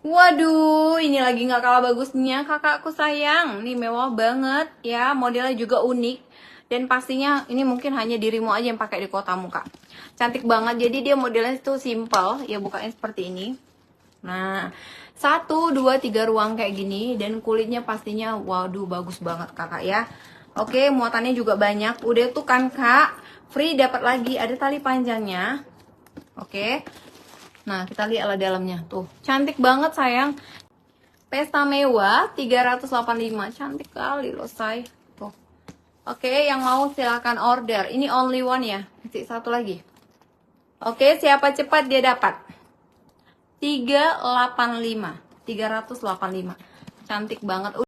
Waduh, ini lagi nggak kalah bagusnya kakakku sayang. Nih mewah banget ya, modelnya juga unik. Dan pastinya ini mungkin hanya dirimu aja yang pakai di kotamu, Kak. Cantik banget, jadi dia modelnya itu simple, ya bukanya seperti ini. Nah, 1, 2, 3 ruang kayak gini. Dan kulitnya pastinya, waduh bagus banget kakak ya. Oke, muatannya juga banyak. Udah tuh kan kak, free dapat lagi, ada tali panjangnya. Oke. Nah, kita lihatlah dalamnya. Tuh, cantik banget sayang. Pesta mewah 385. Cantik kali loh, say. Tuh. Oke, yang mau silahkan order. Ini only one ya. Masih satu lagi. Oke, siapa cepat dia dapat. 385. 385. Cantik banget.